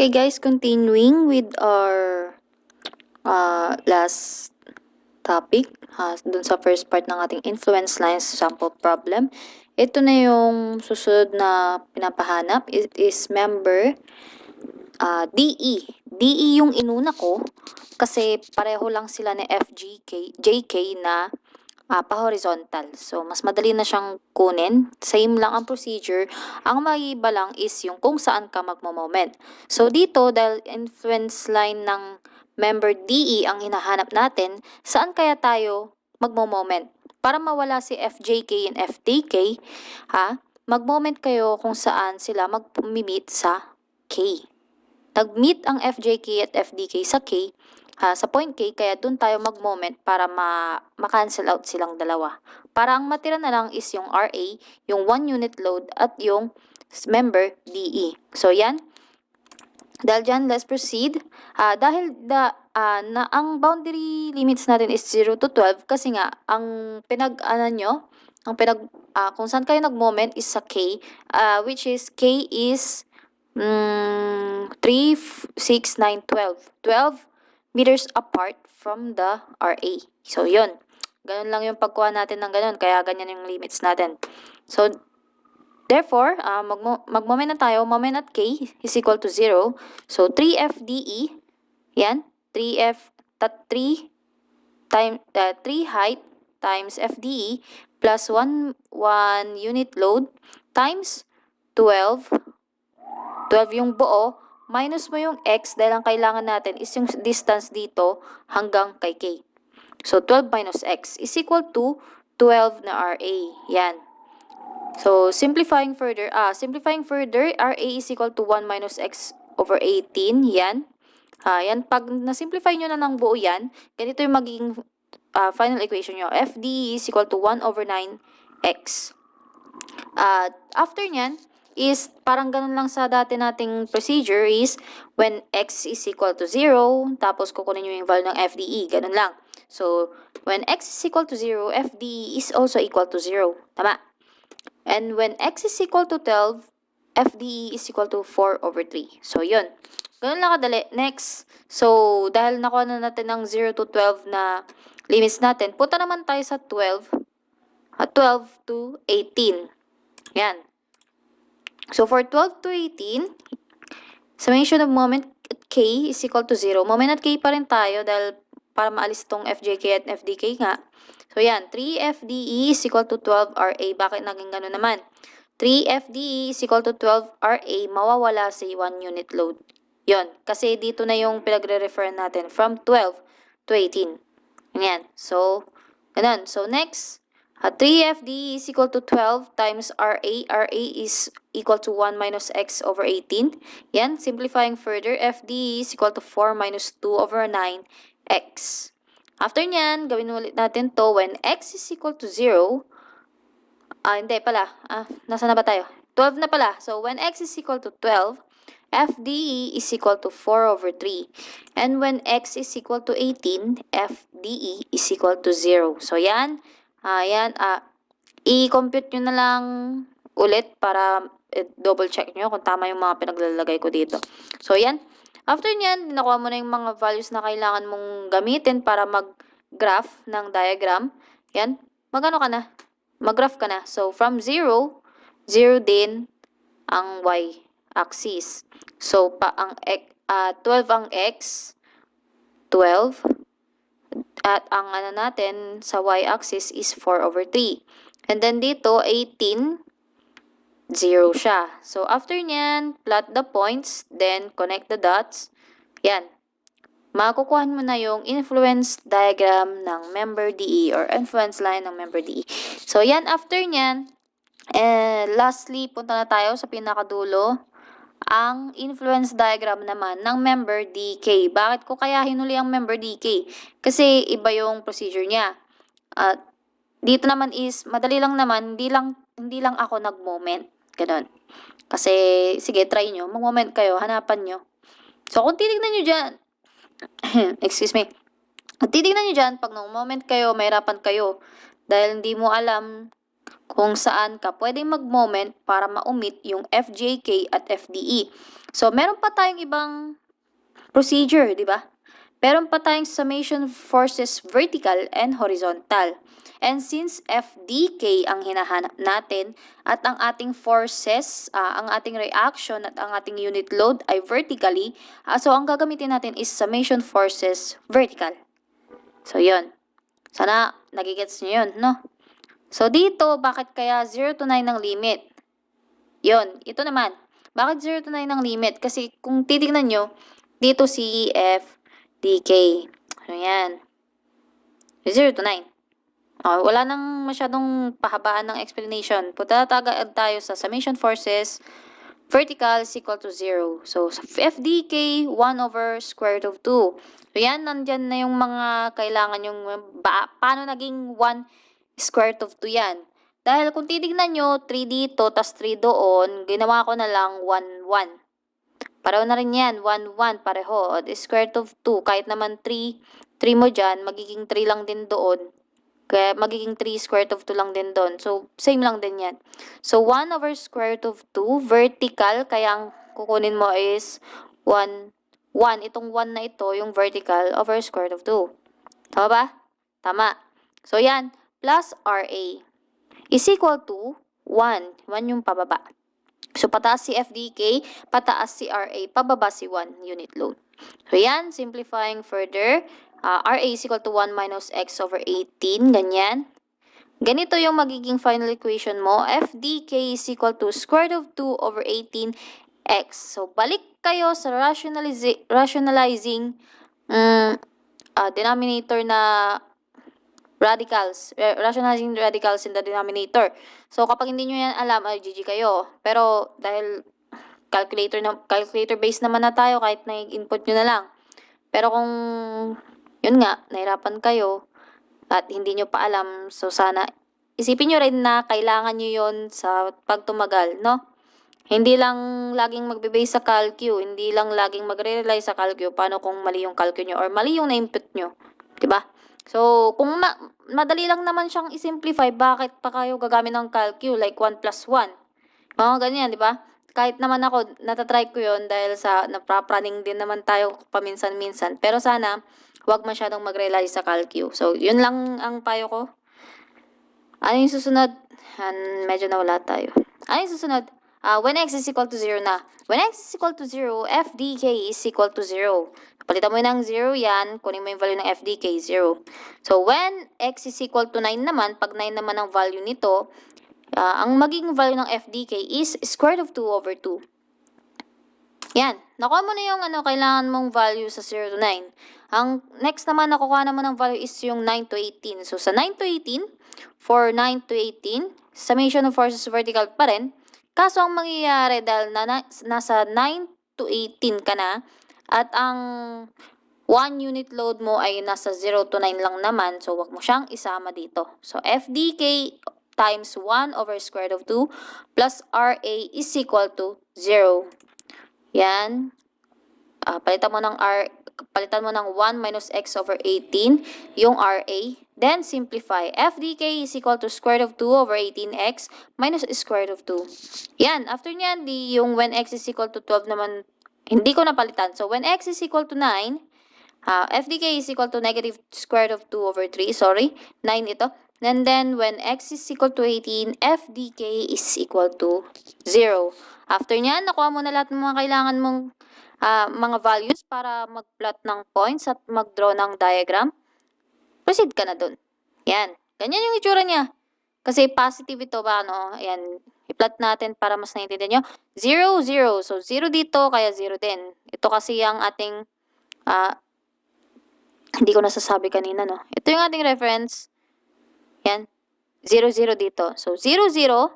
Okay guys, continuing with our last topic, dun sa first part ng ating influence lines sample problem. Ito na yung susunod na pinapahanap. It is member DE. DE yung inuna ko kasi pareho lang sila ni FGK, JK na pa-horizontal. So, mas madali na siyang kunin. Same lang ang procedure. Ang maiiba lang is yung kung saan ka magmo-moment. So, dito, dahil influence line ng member DE ang hinahanap natin, saan kaya tayo magmo-moment? Para mawala si FJK and FTK, mag-moment kayo kung saan sila mag-meet sa K. Nag-meet ang FJK at FDK sa K, sa point K, kaya dun tayo mag-moment para ma-cancel out silang dalawa. Para ang matira na lang is yung RA, yung 1 unit load, at yung member DE. So, yan. Dahil dyan, let's proceed. Dahil ang boundary limits natin is 0 to 12 kasi nga, ang kung saan kayo nag-moment is sa K, which is K is 3, 6, 9, 12. 12 meters apart from the RA. So, yun. Ganun lang yung pagkuha natin ng ganun. Kaya ganyan yung limits natin. So, therefore, mag-moment na tayo. Moment at K is equal to 0. So, 3FDE. Yan. 3 height times FDE plus 1 unit load times 12. 12 yung buo, minus mo yung x dahil ang kailangan natin is yung distance dito hanggang kay k. So, 12 minus x is equal to 12 na RA. Yan. So, simplifying further, RA is equal to 1 minus x over 18. Yan. Yan. Pag na-simplify nyo na ng buo yan, ganito yung magiging final equation nyo. FD is equal to 1 over 9x. After nyan, is parang ganun lang sa dati nating procedure is when x is equal to 0, tapos kukunin nyo yung value ng FDE. Ganun lang. So, when x is equal to 0, FDE is also equal to 0. Tama? And when x is equal to 12, FDE is equal to 4 over 3. So, yun. Ganun lang kadali. Next. So, dahil nakuha na natin ng 0 to 12 na limits natin, punta naman tayo sa 12 to 18. Yan. So, for 12 to 18, summation of moment at K is equal to 0. Moment at K pa rin tayo dahil para maalis tong FJK at FDK nga. So, yan. 3FDE is equal to 12RA. Bakit naging gano'n naman? 3FDE is equal to 12RA. Mawawala si 1 unit load. Yon. Kasi dito na yung pinagre-refer natin from 12 to 18. Yan. So, ganun. So, next. 3FD is equal to 12 times RA. RA is equal to 1 minus x over 18. Yan, simplifying further, FD is equal to 4 minus 2 over 9x. After nyan, gawin ulit natin to when x is equal to 0. Hindi pala. Nasa na ba tayo? 12 na pala. So, when x is equal to 12, FDE is equal to 4 over 3. And when x is equal to 18, FDE is equal to 0. So, yan. I-compute nyo na lang ulit para double check nyo kung tama yung mga pinaglalagay ko dito. So, yan. After nyan, nakuha mo na yung mga values na kailangan mong gamitin para mag-graph ng diagram. Yan. Mag-ano ka na? Mag-graph ka na. So, from 0, 0 din ang y-axis. So, 12 ang x, 12. At ang ano natin sa y-axis is 4 over 3. And then dito, 18, 0 siya. So, after nyan, plot the points, then connect the dots. Yan. Makukuhan mo na yung influence diagram ng member DE or influence line ng member DE. So, yan. After nyan, lastly, punta na tayo sa pinakadulo. Ang influence diagram naman ng member DK. Bakit ko kaya hinuli ang member DK? Kasi iba yung procedure niya. Dito naman is, madali lang naman, hindi lang ako nag-moment. Ganun. Kasi, sige, try nyo. Mag-moment kayo, hanapan nyo. So, kung titignan nyo dyan, excuse me. Kung titignan nyo dyan, pag nag-moment kayo, mahirapan kayo. Dahil hindi mo alam kung saan ka pwedeng mag-moment para ma-omit yung FJK at FDE. So, meron pa tayong ibang procedure, di ba? Meron pa tayong summation forces vertical and horizontal. And since FDK ang hinahanap natin at ang ating forces, ang ating reaction at ang ating unit load ay vertically, so ang gagamitin natin is summation forces vertical. So, yun. Sana nagigets nyo yun, no? So, dito, bakit kaya 0 to 9 ang limit? Yun, ito naman. Bakit 0 to 9 ang limit? Kasi kung titignan nyo, dito si F, DK. So, yan. 0 to 9. Wala nang masyadong pahabaan ng explanation. Punta tayo sa summation forces. Vertical is equal to 0. So, FDK, 1 over square root of 2. So, yan, nandyan na yung mga kailangan yung paano naging 1 square root of 2 yan. Dahil kung titignan nyo, 3 dito, tas 3 doon, ginawa ko na lang 1, 1. Pareho na rin yan, 1, 1, pareho. O, the square root of 2, kahit naman 3 mo dyan, magiging 3 lang din doon. Kaya magiging 3 square root of 2 lang din doon. So, same lang din yan. So, 1 over square root of 2, vertical, kaya ang kukunin mo is 1, 1. Itong 1 na ito, yung vertical, over square root of 2. Tama ba? Tama. So, yan, plus RA is equal to 1. 1 yung pababa. So, pataas si FDK, pataas si RA, pababa si 1 unit load. So, yan, simplifying further, RA is equal to 1 minus x over 18, ganyan. Ganito yung magiging final equation mo, FDK is equal to square root of 2 over 18x. So, balik kayo sa rationalizing denominator na radicals, rationalizing radicals in the denominator. So, kapag hindi nyo yan alam, ay GG kayo. Pero, dahil calculator based naman na tayo, kahit na input nyo na lang. Pero kung, yun nga, nahirapan kayo, at hindi nyo pa alam, so sana, isipin nyo rin na kailangan nyo yun sa pagtumagal, no? Hindi lang laging magbe-base sa calcu, hindi lang laging magre-rely sa calcu, paano kung mali yung calcu nyo or mali yung na-input nyo, diba? So, kung madali lang naman siyang i-simplify, bakit pa kayo gagamit ng calcu, like 1 plus 1? Mga ganyan, di ba? Kahit naman ako, natatry ko yon dahil sa naprapraning din naman tayo paminsan-minsan. Pero sana, huwag masyadong mag-rely sa calcu. So, yun lang ang payo ko. Ano yung susunod? Medyo nawala tayo. Ano yung susunod? When x is equal to 0 na. When x is equal to 0, FDK is equal to 0. Palitan mo ng 0 yan, kunin mo yung value ng FDK, 0. So, when x is equal to 9 naman, pag 9 naman ang value nito, ang magiging value ng FDK is square root of 2 over 2. Yan. Nakuha mo na yung kailangan mong value sa 0 to 9. Ang next naman nakuha naman ng value is yung 9 to 18. So, sa 9 to 18, for 9 to 18, summation of forces vertical pa rin. Kaso ang mangyayari dahil nasa 9 to 18 ka na, at ang 1 unit load mo ay nasa 0 to 9 lang naman, so wag mo siyang isama dito. So, FDK times 1 over square root of 2 plus RA is equal to 0. Yan. Palitan mo ng 1 minus x over 18, yung RA. Then, simplify. FDK is equal to square root of 2 over 18x minus square root of 2. Yan. After nyan, yung when x is equal to 12 naman, hindi ko napalitan. So, when x is equal to 9, FDK is equal to negative square root of 2 over 3. Sorry, 9 ito. And then, when x is equal to 18, FDK is equal to 0. After nyan, nakuha mo na lahat ng mga kailangan mong mga values para mag-plot ng points at mag-draw ng diagram. Proceed ka na dun. Yan. Ganyan yung itsura niya. Kasi positive ito ba, no? Ayan. I-plot natin para mas naiintindihan nyo. 0, 0. So, 0 dito, kaya 0 din. Ito kasi ang ating, hindi ko nasasabi kanina, no? Ito yung ating reference. Yan. 0, 0 dito. So, 0, 0.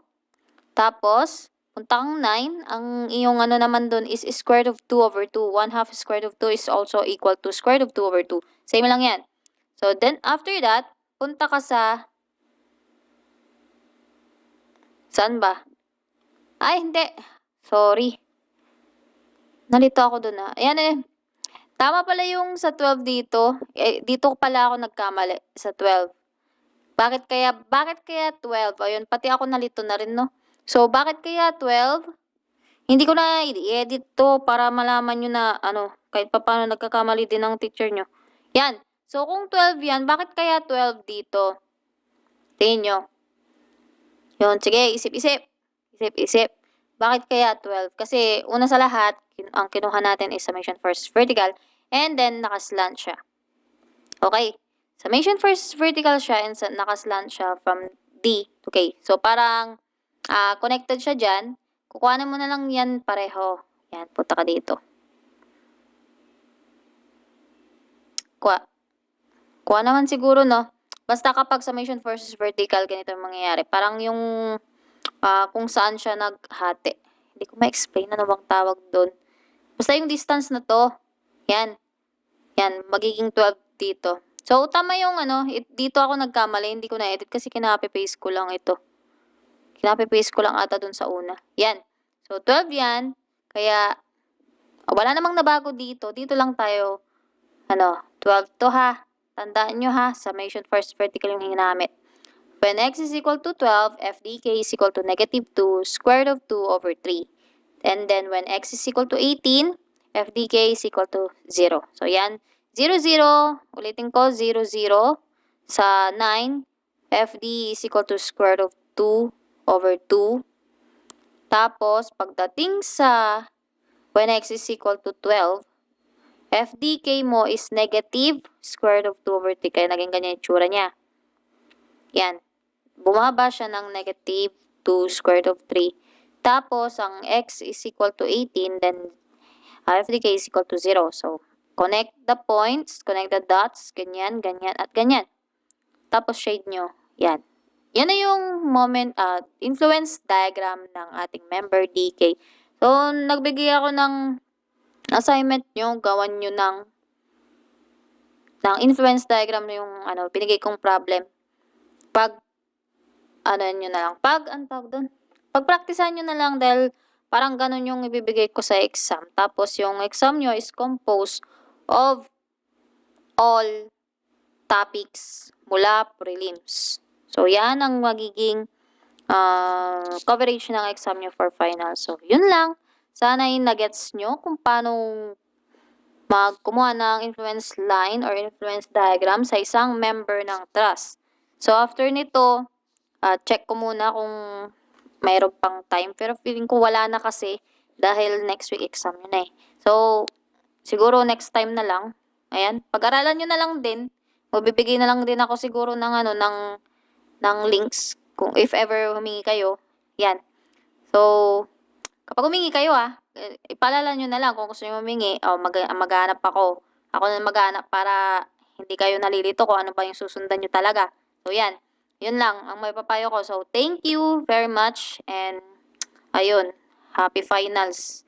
Tapos, punta kang 9. Ang iyong naman dun is square root of 2 over 2. 1/2 square root of 2 is also equal to square root of 2 over 2. Same lang yan. So, then, after that, punta ka sa... Saan ba? Ay, hindi. Sorry. Nalito ako dun Ayan eh. Tama pala yung sa 12 dito. Dito pala ako nagkamali sa 12. Bakit kaya 12? Ayun, pati ako nalito na rin, no? So, bakit kaya 12? Hindi ko na i-edit to para malaman nyo na kahit paano nagkakamali din ng teacher nyo. Yan. So, kung 12 yan, bakit kaya 12 dito? Tingin nyo. Yun, sige, isip-isip. Isip-isip. Bakit kaya 12? Kasi una sa lahat, ang kinuha natin is summation first vertical and then nakaslant siya. Okay. Summation first vertical siya and nakaslant siya from D to K. So, parang connected siya dyan. Kukuhanan mo na lang yan pareho. Yan, punta ka dito. Kuha naman siguro, no? Basta kapag summation versus vertical, ganito yung mangyayari. Parang yung kung saan siya naghati. Hindi ko ma-explain ano bang tawag doon. Basta yung distance na to, yan. Yan, magiging 12 dito. So, tama yung dito ako nagkamali. Hindi ko na-edit kasi kinape-paste ko lang ito. Kinape-paste ko lang ata dun sa una. Yan. So, 12 yan. Kaya, wala namang nabago dito. Dito lang tayo, 12 to ha. Tandaan nyo ha, summation first vertical yung ginamit. When x is equal to 12, f dk is equal to negative 2, square root of 2 over 3. And then, when x is equal to 18, f dk is equal to 0. So, yan. 0, 0. Ulitin ko, 0, 0. Sa 9, fd is equal to square root of 2 over 2. Tapos, pagdating sa when x is equal to 12, f dk mo is negative square root of 2 over 3. Kaya naging ganyan yung tsura niya. Yan. Bumaba siya ng negative 2 square root of 3. Tapos, ang x is equal to 18, then f dk is equal to 0. So, connect the points, connect the dots, ganyan, ganyan, at ganyan. Tapos, shade nyo. Yan. Yan na yung influence diagram ng ating member dk. So, nagbigay ako ng assignment nyo, gawan nyo ng influence diagram na yung binigay kong problem. Nyo na lang. Pagpraktisan nyo na lang dahil parang ganun yung ibibigay ko sa exam. Tapos, yung exam nyo is composed of all topics mula prelims. So, yan ang magiging coverage ng exam nyo for final. So, yun lang. Sana nagets nyo kung paano kumuha ng influence line or influence diagram sa isang member ng trust. So, after nito, check ko muna kung mayroon pang time. Pero feeling ko wala na kasi dahil next week exam yun eh. So, siguro next time na lang. Ayan, pag-aralan nyo na lang din. Magbibigay na lang din ako siguro ng ng links kung if ever humingi kayo. Yan. So, kapag humingi kayo ipaalala nyo na lang kung gusto nyo humingi. Maghanap ako. Ako na maghanap para hindi kayo nalilito kung ano pa yung susundan nyo talaga. So, yan. Yun lang ang may papayo ko. So, thank you very much and ayun, happy finals.